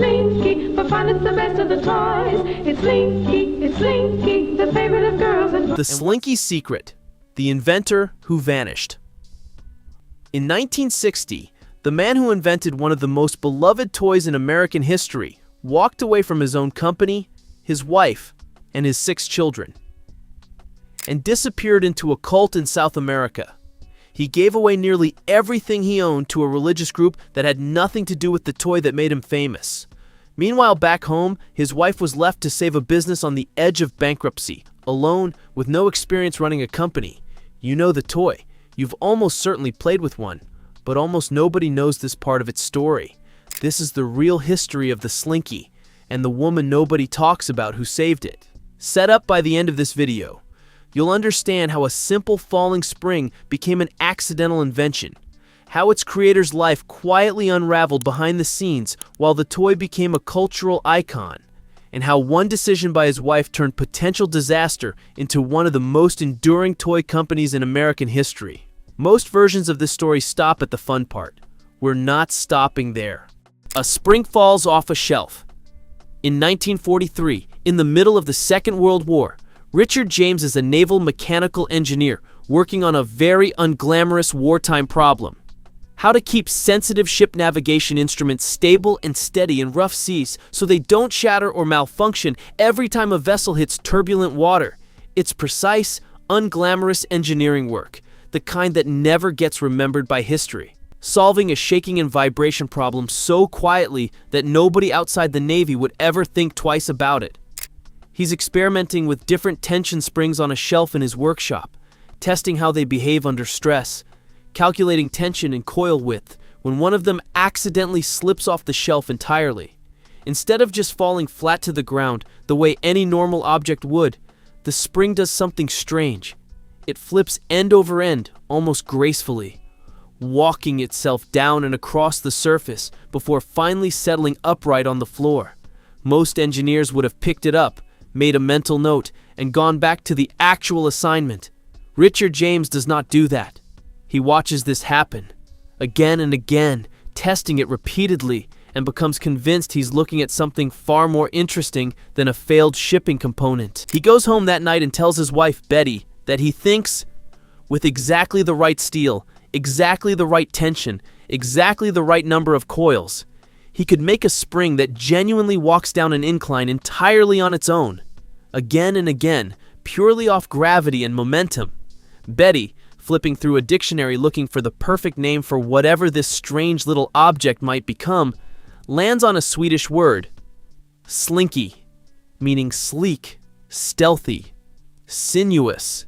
Slinky, for fun it's the best of the toys. It's Slinky, the favorite of girls and boys. The Slinky Secret, the inventor who vanished. In 1960, the man who invented one of the most beloved toys in American history walked away from his own company, his wife, and his 6 children, and disappeared into a cult in South America. He gave away nearly everything he owned to a religious group that had nothing to do with the toy that made him famous. Meanwhile, back home, his wife was left to save a business on the edge of bankruptcy, alone, with no experience running a company. You know the toy. You've almost certainly played with one, but almost nobody knows this part of its story. This is the real history of the Slinky, and the woman nobody talks about who saved it. Set up by the end of this video, you'll understand how a simple falling spring became an accidental invention, how its creator's life quietly unraveled behind the scenes while the toy became a cultural icon, and how one decision by his wife turned potential disaster into one of the most enduring toy companies in American history. Most versions of this story stop at the fun part. We're not stopping there. A spring falls off a shelf. In 1943, in the middle of the Second World War, Richard James is a naval mechanical engineer working on a very unglamorous wartime problem: how to keep sensitive ship navigation instruments stable and steady in rough seas so they don't shatter or malfunction every time a vessel hits turbulent water. It's precise, unglamorous engineering work, the kind that never gets remembered by history, solving a shaking and vibration problem so quietly that nobody outside the Navy would ever think twice about it. He's experimenting with different tension springs on a shelf in his workshop, testing how they behave under stress, calculating tension and coil width when one of them accidentally slips off the shelf entirely. Instead of just falling flat to the ground the way any normal object would, the spring does something strange. It flips end over end, almost gracefully, walking itself down and across the surface before finally settling upright on the floor. Most engineers would have picked it up, made a mental note, and gone back to the actual assignment. Richard James does not do that. He watches this happen, again and again, testing it repeatedly, and becomes convinced he's looking at something far more interesting than a failed shipping component. He goes home that night and tells his wife, Betty, that he thinks, with exactly the right steel, exactly the right tension, exactly the right number of coils, he could make a spring that genuinely walks down an incline entirely on its own, again and again, purely off gravity and momentum. Betty, flipping through a dictionary looking for the perfect name for whatever this strange little object might become, lands on a Swedish word, slinky, meaning sleek, stealthy, sinuous.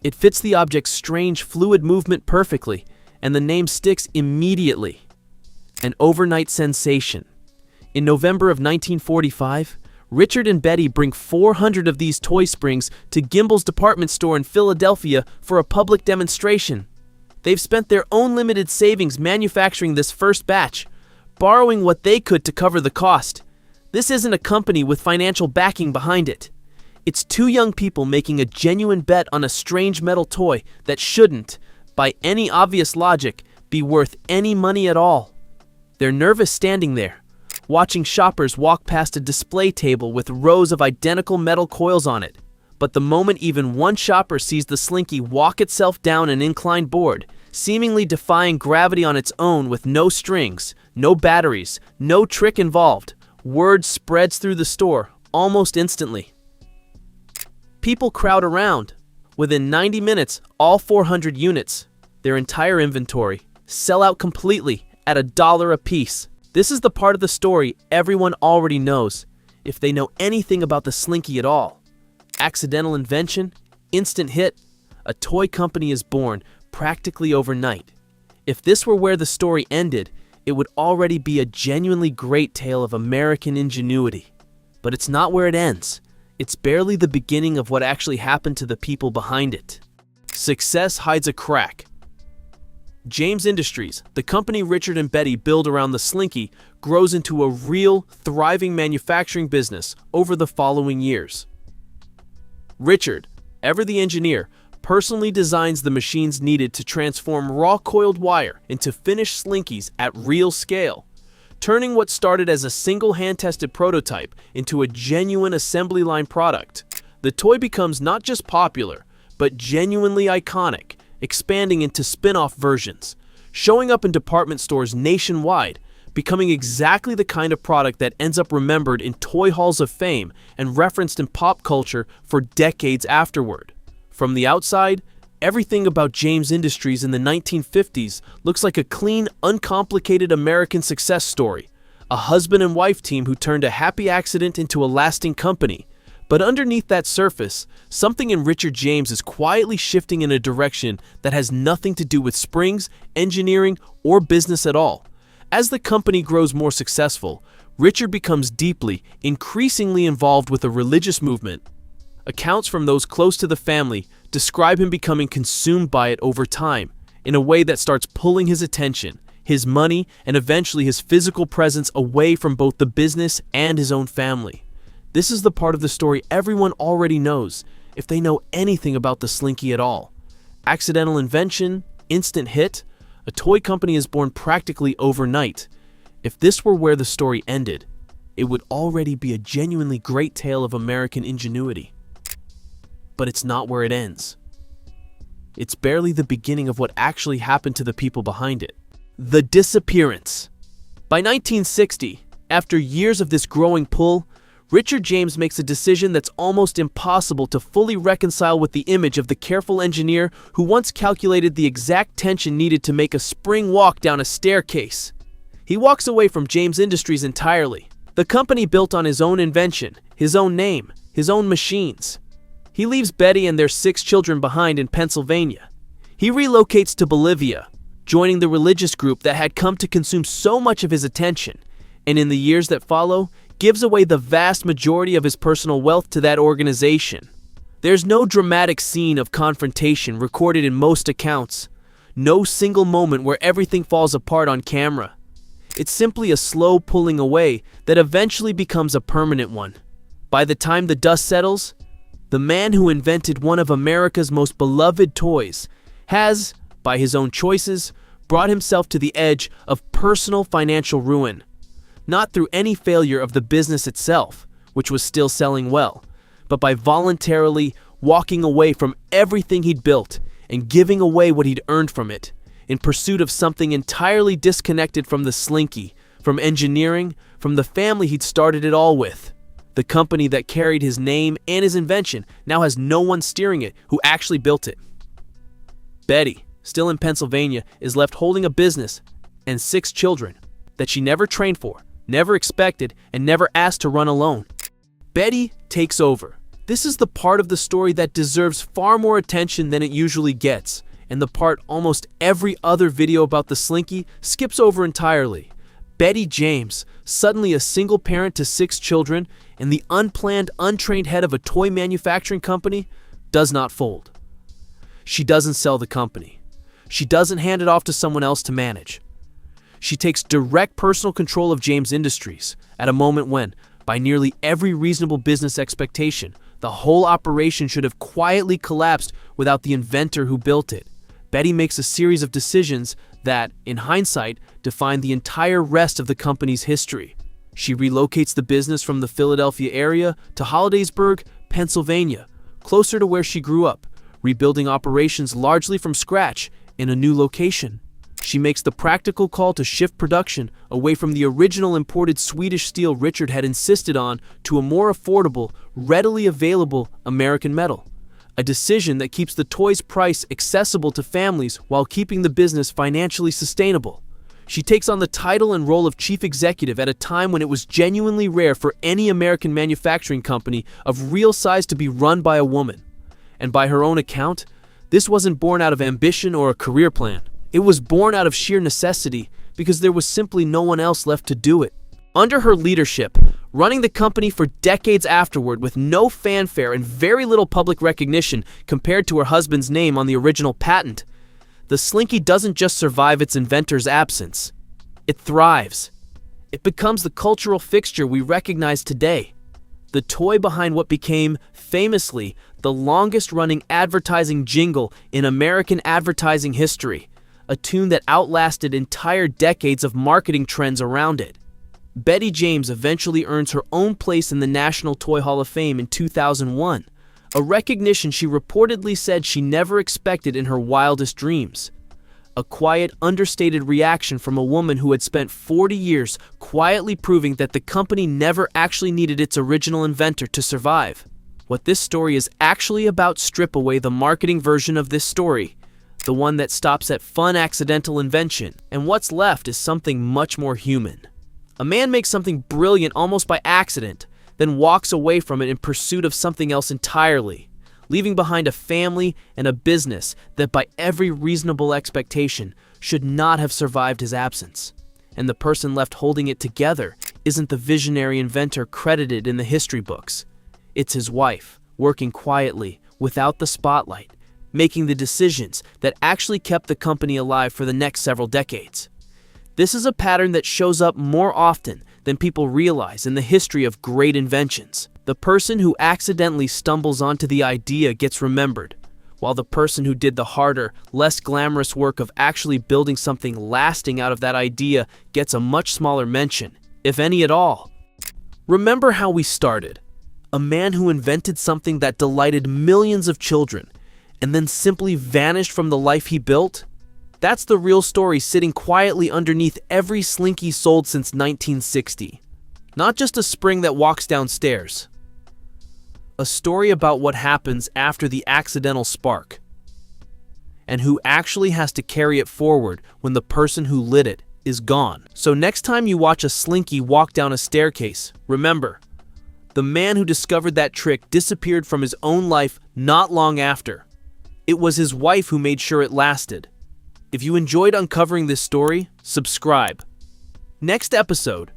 It fits the object's strange fluid movement perfectly, and the name sticks immediately. An overnight sensation. In November of 1945, Richard and Betty bring 400 of these toy springs to Gimbel's department store in Philadelphia for a public demonstration. They've spent their own limited savings manufacturing this first batch, borrowing what they could to cover the cost. This isn't a company with financial backing behind it. It's 2 young people making a genuine bet on a strange metal toy that shouldn't, by any obvious logic, be worth any money at all. They're nervous standing there, watching shoppers walk past a display table with rows of identical metal coils on it. But the moment even one shopper sees the Slinky walk itself down an inclined board, seemingly defying gravity on its own with no strings, no batteries, no trick involved, word spreads through the store almost instantly. People crowd around. Within 90 minutes, all 400 units, their entire inventory, sell out completely at $1 a piece. This is the part of the story everyone already knows, if they know anything about the Slinky at all. Accidental invention, instant hit, a toy company is born practically overnight. If this were where the story ended, it would already be a genuinely great tale of American ingenuity. But it's not where it ends. It's barely the beginning of what actually happened to the people behind it. Success hides a crack. James Industries, the company Richard and Betty build around the Slinky, grows into a real, thriving manufacturing business over the following years. Richard, ever the engineer, personally designs the machines needed to transform raw coiled wire into finished Slinkies at real scale. turning what started as a single hand-tested prototype into a genuine assembly line product. The toy becomes not just popular, but genuinely iconic, expanding into spin-off versions, showing up in department stores nationwide, becoming exactly the kind of product that ends up remembered in toy halls of fame and referenced in pop culture for decades afterward. From the outside, everything about James Industries in the 1950s looks like a clean, uncomplicated American success story, a husband and wife team who turned a happy accident into a lasting company. But underneath that surface, something in Richard James is quietly shifting in a direction that has nothing to do with springs, engineering, or business at all. As the company grows more successful, Richard becomes deeply, increasingly involved with a religious movement. Accounts from those close to the family describe him becoming consumed by it over time, in a way that starts pulling his attention, his money, and eventually his physical presence away from both the business and his own family. This is the part of the story everyone already knows, if they know anything about the Slinky at all. Accidental invention, instant hit, a toy company is born practically overnight. If this were where the story ended, it would already be a genuinely great tale of American ingenuity. But it's not where it ends. It's barely the beginning of what actually happened to the people behind it. The disappearance. By 1960, after years of this growing pull, Richard James makes a decision that's almost impossible to fully reconcile with the image of the careful engineer who once calculated the exact tension needed to make a spring walk down a staircase. He walks away from James Industries entirely, the company built on his own invention, his own name, his own machines. He leaves Betty and their 6 children behind in Pennsylvania. He relocates to Bolivia, joining the religious group that had come to consume so much of his attention, and in the years that follow, gives away the vast majority of his personal wealth to that organization. There's no dramatic scene of confrontation recorded in most accounts, no single moment where everything falls apart on camera. It's simply a slow pulling away that eventually becomes a permanent one. By the time the dust settles, the man who invented one of America's most beloved toys has, by his own choices, brought himself to the edge of personal financial ruin. Not through any failure of the business itself, which was still selling well, but by voluntarily walking away from everything he'd built and giving away what he'd earned from it, in pursuit of something entirely disconnected from the Slinky, from engineering, from the family he'd started it all with. The company that carried his name and his invention now has no one steering it who actually built it. Betty, still in Pennsylvania, is left holding a business and 6 children that she never trained for, never expected, and never asked to run alone. Betty takes over. This is the part of the story that deserves far more attention than it usually gets, and the part almost every other video about the Slinky skips over entirely. Betty James, suddenly a single parent to 6 children and the unplanned, untrained head of a toy manufacturing company, does not fold. She doesn't sell the company. She doesn't hand it off to someone else to manage. She takes direct personal control of James Industries at a moment when, by nearly every reasonable business expectation, the whole operation should have quietly collapsed without the inventor who built it. Betty makes a series of decisions that, in hindsight, define the entire rest of the company's history. She relocates the business from the Philadelphia area to Hollidaysburg, Pennsylvania, closer to where she grew up, rebuilding operations largely from scratch in a new location. She makes the practical call to shift production away from the original imported Swedish steel Richard had insisted on to a more affordable, readily available American metal. A decision that keeps the toy's price accessible to families while keeping the business financially sustainable. She takes on the title and role of chief executive at a time when it was genuinely rare for any American manufacturing company of real size to be run by a woman. And by her own account, this wasn't born out of ambition or a career plan. It was born out of sheer necessity because there was simply no one else left to do it. Under her leadership, running the company for decades afterward with no fanfare and very little public recognition compared to her husband's name on the original patent, the Slinky doesn't just survive its inventor's absence. It thrives. It becomes the cultural fixture we recognize today. The toy behind what became, famously, the longest-running advertising jingle in American advertising history. A tune that outlasted entire decades of marketing trends around it. Betty James eventually earns her own place in the National Toy Hall of Fame in 2001, a recognition she reportedly said she never expected in her wildest dreams. A quiet, understated reaction from a woman who had spent 40 years quietly proving that the company never actually needed its original inventor to survive. What this story is actually about: strip away the marketing version of this story, the one that stops at fun accidental invention, and what's left is something much more human. A man makes something brilliant almost by accident, then walks away from it in pursuit of something else entirely, leaving behind a family and a business that by every reasonable expectation should not have survived his absence. And the person left holding it together isn't the visionary inventor credited in the history books. It's his wife, working quietly, without the spotlight, making the decisions that actually kept the company alive for the next several decades. This is a pattern that shows up more often than people realize in the history of great inventions. The person who accidentally stumbles onto the idea gets remembered, while the person who did the harder, less glamorous work of actually building something lasting out of that idea gets a much smaller mention, if any at all. Remember how we started. A man who invented something that delighted millions of children, and then simply vanished from the life he built? That's the real story sitting quietly underneath every Slinky sold since 1960. Not just a spring that walks downstairs. A story about what happens after the accidental spark, and who actually has to carry it forward when the person who lit it is gone. So next time you watch a Slinky walk down a staircase, remember, the man who discovered that trick disappeared from his own life not long after. It was his wife who made sure it lasted. If you enjoyed uncovering this story, subscribe. Next episode,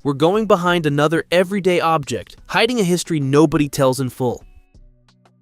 we're going behind another everyday object, hiding a history nobody tells in full.